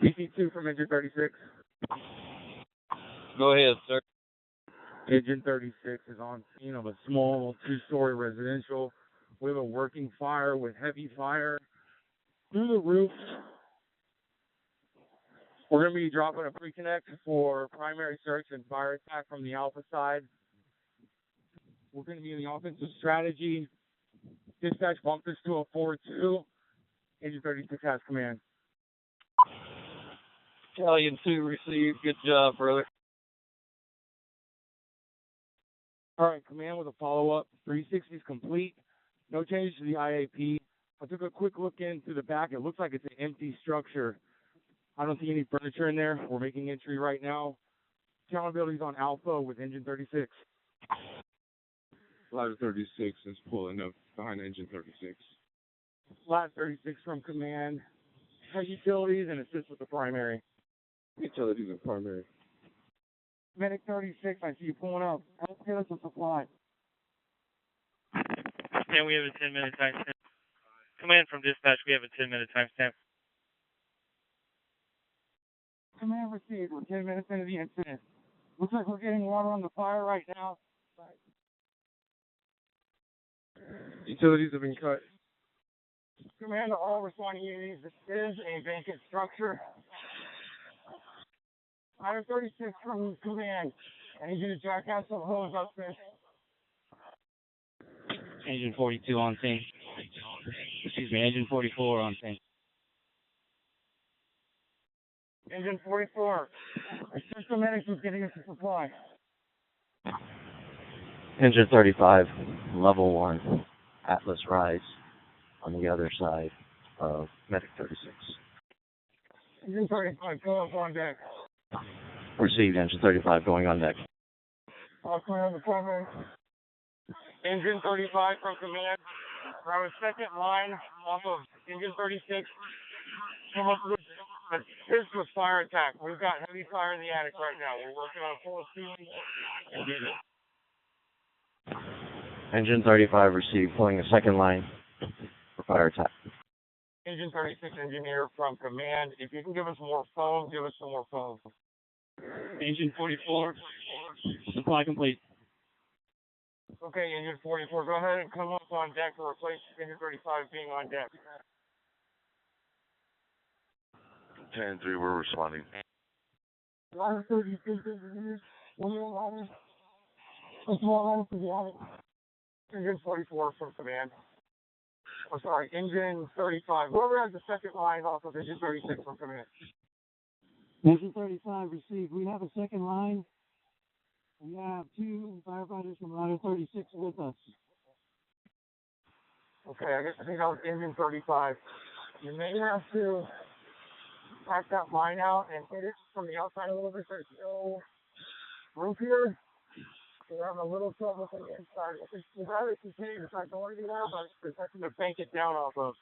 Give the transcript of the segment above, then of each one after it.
EC2 from Engine 36. Go ahead, sir. Engine 36 is on scene of a small two-story residential with a working fire with heavy fire through the roof. We're going to be dropping a pre-connect for primary search and fire attack from the Alpha side. We're going to be in the offensive strategy. Dispatch bumped this to a 4-2. Engine 36 has command. Battalion 2 received. Good job, brother. All right, command with a follow-up. 360 is complete. No changes to the IAP. I took a quick look in through the back. It looks like it's an empty structure. I don't see any furniture in there. We're making entry right now. Accountability is on Alpha with Engine 36. Ladder 36 is pulling up behind Engine 36. Ladder 36 from command. Has utilities and assist with the primary. Utilities and primary. Medic 36, I see you pulling up. Help get us a supply. And we have a 10-minute timestamp. Command from dispatch, we have a 10-minute timestamp. Command received. We're 10 minutes into the incident. Looks like we're getting water on the fire right now. Utilities have been cut. Command to all responding units. This is a vacant structure. Ladder 36 from command. I need you to jack out some hose upstairs. Engine 42 on scene. Excuse me, Engine 44 on scene. Engine 44. Assist the medics with getting us a supply. Engine 35, level 1, Atlas Rise, on the other side of Medic 36. Engine 35, go up on deck. Received, Engine 35 going on deck. I'll clear on the primary. Engine 35 from command. Our second line off of Engine 36. Come up with assist with fire attack. We've got heavy fire in the attic right now. We're working on full ceiling. Engine 35 received, pulling a second line for fire attack. Engine 36 engineer from command. If you can give us more foam, give us some more foam. Engine 44, supply complete. Okay, Engine 44, go ahead and come up on deck to replace Engine 35 being on deck. 10-3, we're responding. Ladder 36 engineers, one more ladder. A small ladder for the attic. Engine 44 from command. I'm sorry, Engine 35. Whoever has the second line off of Engine 36 from command. Engine 35 received. We have a second line. We have 2 firefighters from Ladder 36 with us. Okay, I think that was Engine 35. You may have to pack that line out and hit it from the outside a little bit. There's no roof here. So we're having a little trouble from the inside. We'd rather continue to try going there, but there's nothing to bank it down off of.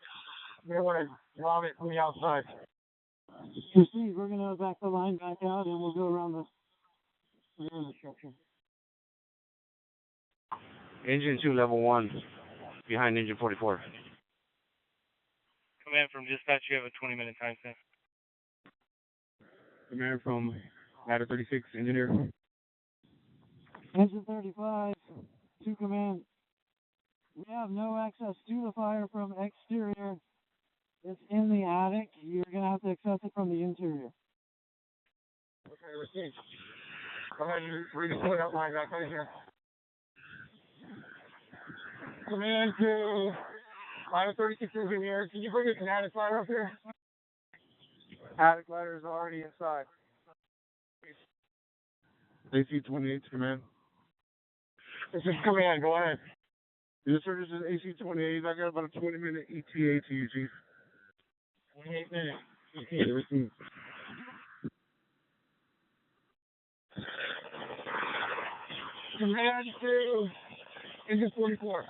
We don't want to rob it from the outside. Proceed. We're going to back the line back out and we'll go around the rear of the structure. Engine 2, level 1, behind Engine 44. Command from dispatch, you have a 20-minute timestamp. Command from Ladder 36, engineer. Engine 35, to command. We have no access to the fire from exterior. It's in the attic. You're going to have to access it from the interior. Okay, received. Go ahead and redeploy that line back right here. Command to Ladder 36 engineer. Can you bring us an attic ladder up here? Attic ladder is already inside. AC-28 command. This is command. Go ahead. Yes, sir, this is AC-28. I got about a 20-minute ETA to you, Chief. 28 minutes. ETA received. Command to Engine 44.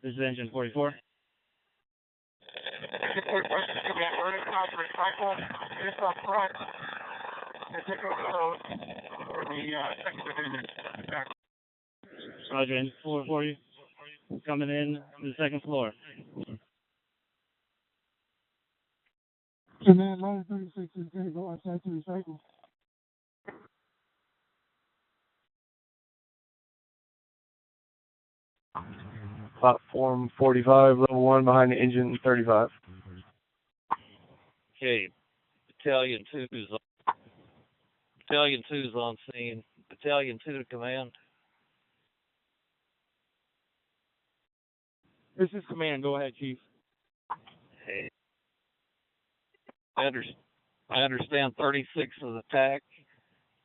This is Engine 44. Command, we're in the top of the cycle. It's up front. And take over the road for the second division. Roger, Engine 440. Coming in to the second floor. Command ladder 36 is going to go outside to recycle. Platform 45, level 1 behind the engine 35. Okay, Battalion 2's on scene. Battalion 2 to command. This is command. Go ahead, Chief. Hey, I understand 36 is attack.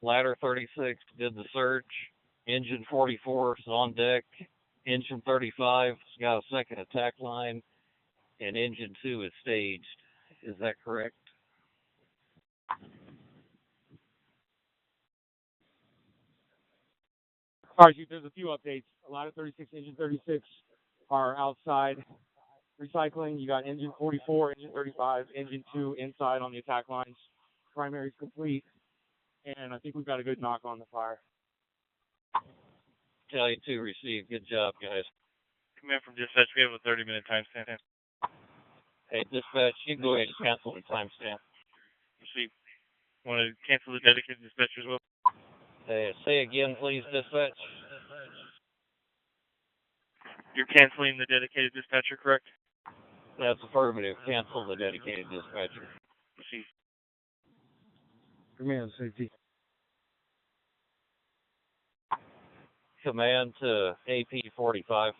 Ladder 36 did the search. Engine 44 is on deck. Engine 35 has got a second attack line. And engine 2 is staged. Is that correct? All right, Chief, there's a few updates. Ladder 36, engine 36 are outside recycling. You got engine 44, engine 35, engine 2 inside on the attack lines. Primary's complete. And I think we've got a good knock on the fire. Battalion 2 received. Good job, guys. Command from dispatch, we have a 30-minute timestamp. Hey, dispatch, you can go ahead and cancel the timestamp. Receive. Want to cancel the dedicated dispatcher as well? Hey, say again, please, dispatch. You're canceling the dedicated dispatcher, correct? That's affirmative. Cancel the dedicated dispatcher. Receive. Command safety. Command to AP 45.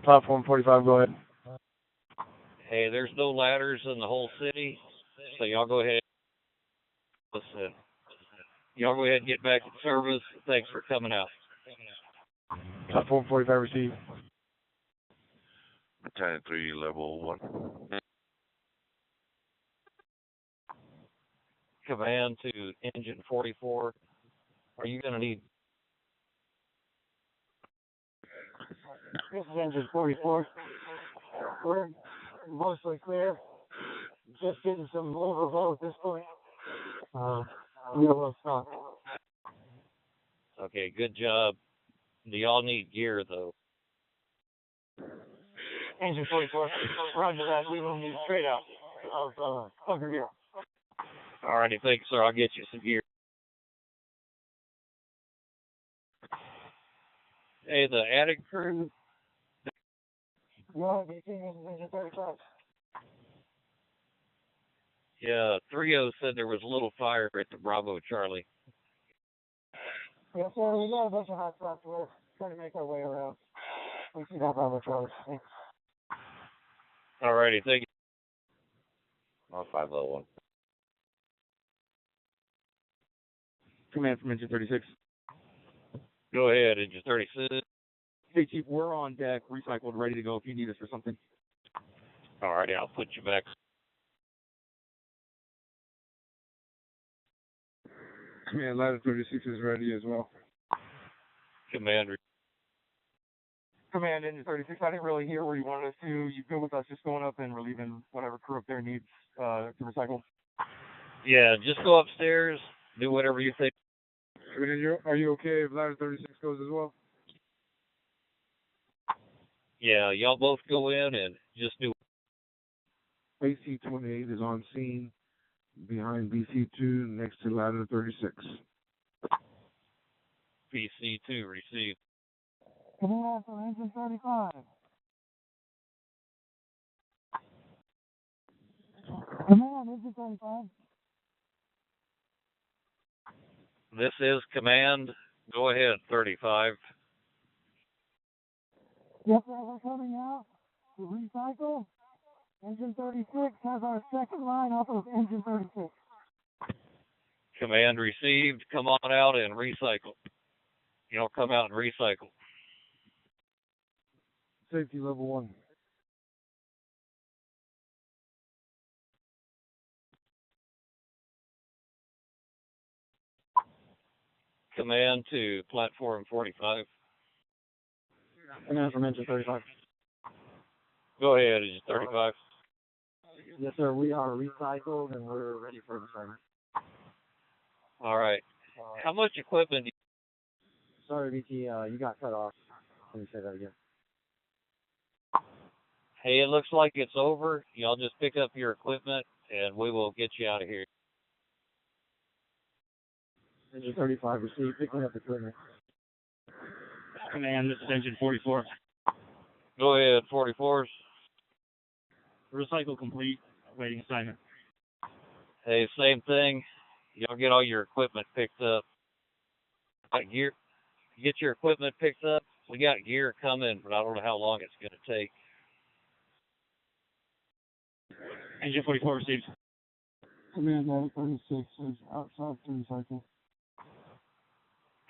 Platform 45, go ahead. Hey, there's no ladders in the whole city, so y'all go ahead. Listen, y'all go ahead and get back to service. Thanks for coming out. Platform 45, receive. Battalion 3, level 1. Command to engine 44. Are you going to need... This is engine 44. We're mostly clear. Just getting some overflow at this point. We will stop. Okay, good job. Do y'all need gear, though? Engine 44. Roger that. We will need straight out of bunker gear. Alrighty, thanks, sir. I'll get you some gear. Hey, the attic crew. No, engine 35. Yeah, 30 said there was a little fire at the Bravo Charlie. Yes, sir. We got a bunch of hot spots. We're trying to make our way around. We see that Bravo Charlie. Thanks. Alrighty, thank you. On 501. Command from engine 36. Go ahead, engine 36. Hey, Chief, we're on deck, recycled, ready to go if you need us for something. Alrighty, I'll put you back. Command ladder 36 is ready as well. Commander. Command engine 36, I didn't really hear where you wanted us to. You good with us just going up and relieving whatever crew up there needs to recycle? Yeah, just go upstairs, do whatever you think. Are you okay if ladder 36 goes as well? Yeah, y'all both go in and just do. AC-28 is on scene behind BC-2 next to ladder 36. PC2 received. Command for engine 35. Command, engine 35. This is command. Go ahead, 35. Yes, sir, we're coming out to recycle. Engine 36 has our second line off of engine 36. Command received. Come on out and recycle. Y'all come out and recycle. Safety level 1. Command to platform 45. Command from engine 35. Go ahead, engine 35. Yes, sir. We are recycled and we're ready for the service. All right. How much equipment? Sorry, BT. You got cut off. Let me say that again. Hey, it looks like it's over. Y'all just pick up your equipment and we will get you out of here. Engine 35 received, picking up equipment. Command, this is engine 44. Go ahead, 44s. Recycle complete, awaiting assignment. Hey, same thing. Y'all get all your equipment picked up. Gear, get your equipment picked up. We got gear coming, but I don't know how long it's going to take. Engine 44 received. Command Attic 36 is outside to recycle.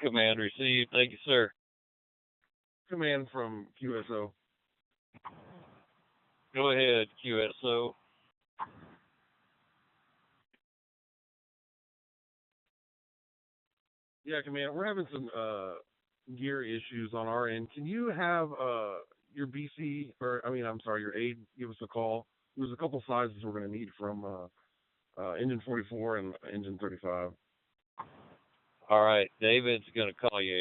Command received. Thank you, sir. Command from QSO. Go ahead, QSO. Yeah, Command, we're having some gear issues on our end. Can you have your BC, your aide, give us a call? There's a couple sizes we're going to need from engine 44 and engine 35. All right, David's going to call you.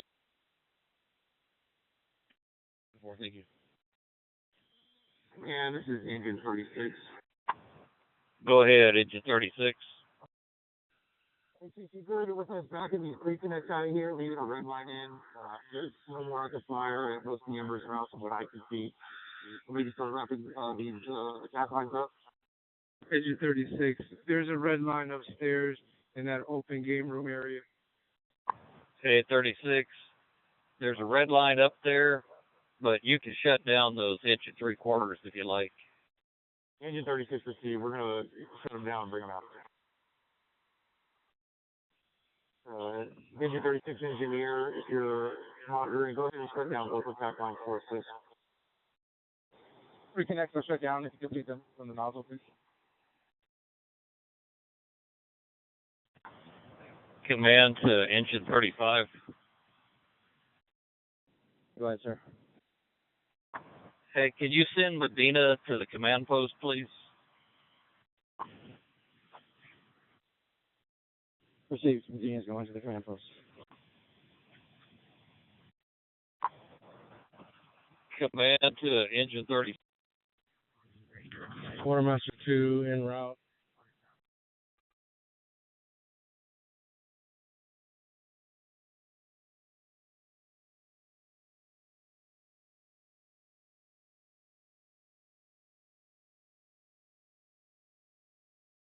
Thank you. Yeah, this is engine 36. Go ahead, engine 36. If you go with us back in the reconnect out of here, leaving a red line in, there's no more at the fire, and most of the embers are out from what I can see. Maybe start wrapping these attack lines up. Engine 36, there's a red line upstairs in that open game room area. Okay, 36. There's a red line up there, but you can shut down those inch and 3/4 if you like. Engine 36 received. We're going to shut them down and bring them out. Engine 36 engineer, if you're monitoring, go ahead and shut down both attack lines for us, please. Reconnect or shut down if you complete them from the nozzle, please. Command to engine 35. Go ahead, sir. Hey, can you send Medina to the command post, please? Received. Medina's going to the command post. Command to engine 30. Quartermaster 2 en route.